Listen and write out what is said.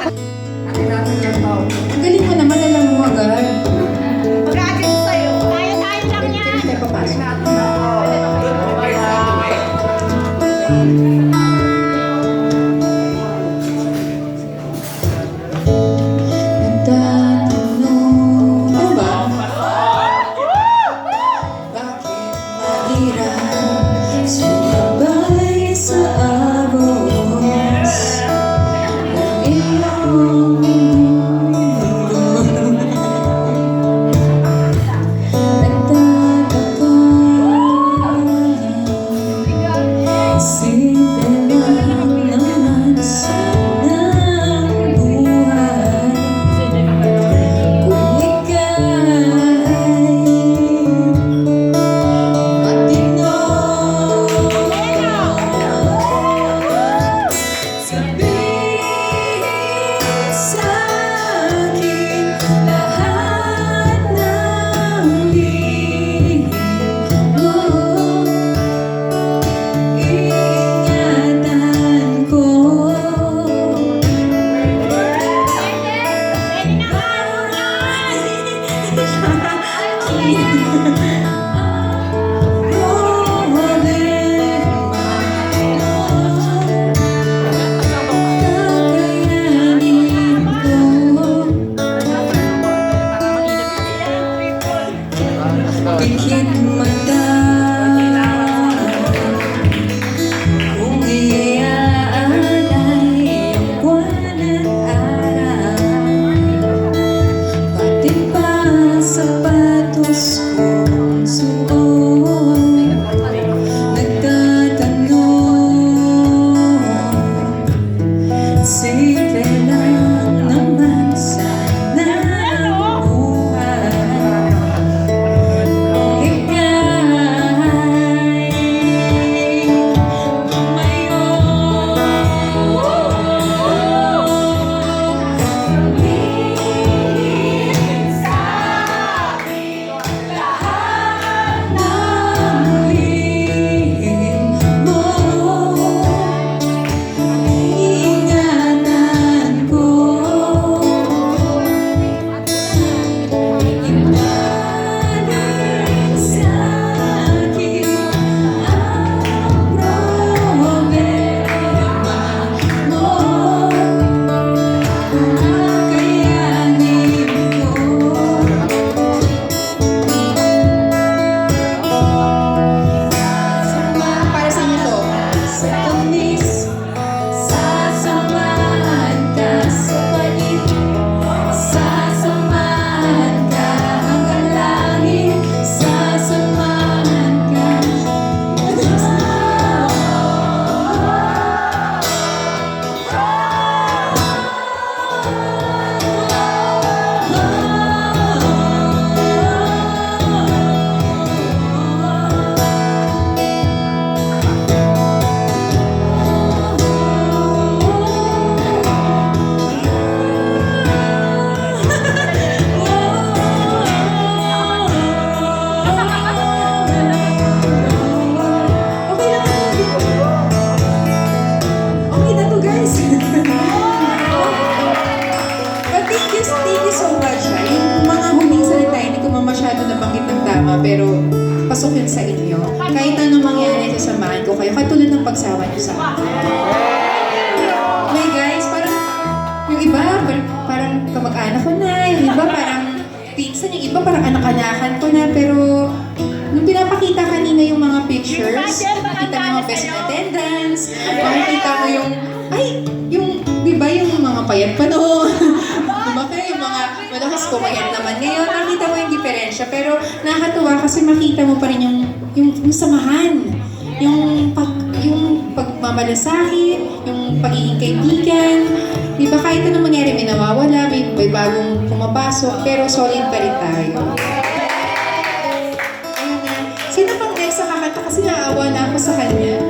Ang galing mo naman, alam mo agad. Mag-a-adjust sa'yo. Kaya-kaya lang yan. Ganun tayo papasok. Nagtatanong ano ba? Bakit mahirap sumabay sa agos ng iyong mundo? Nagtataka simple lang naman sana ang buhay kung ika'y matino. Sabihin sa'kin lahat ng lihim mo. Ingatan ko. Pikit mata kung iaalay ang buwan at araw, pati pa ang sapatos kong suot. Nagtatanong, simple lang naman sana ang buhay kung ika'y tumayo. Sabihin sa'kin lahat ng lihim mo. Ingatan ko. Iwanan sa'kin ang problema mo. Kakayanin ko. Para sa inyo to. Sa tamis, sasamahan ka sa palit. Sasamahan ka hanggang langit. Sasamahan ka. Okay na to, guys. But thank you so much. Yung mga huling salita, hindi ko masyado nabanggit ng tama, pero pasok yun sa inyo. Kahit anong mangyari, sasamahan ko kayo. Katulad ng pagsawa niyo sa akin. Okay, guys, parang yung iba, parang kamag-anak ko na. Yung iba, parang pinsan. Yung iba, parang anak-anakan ko na. Pero nung pinapakita kanina yung mga pictures, makita mo yung best in attendance, makikita mo yung, di ba yung mga payat pa noon? Diba kayo, yung mga malakas kumayat naman ngayon, nakita mo yung diferensya. Pero nakakatuwa kasi makita mo pa rin yung samahan, yung pagmamalasakit, yung pagiging kaibigan. Di ba kahit anong mangyari, may nawawala, may bagong pumapasok, pero solid pa rin tayo. Ayun na. Sino pang next sa kakanta? Kasi naawa na ako sa kanya.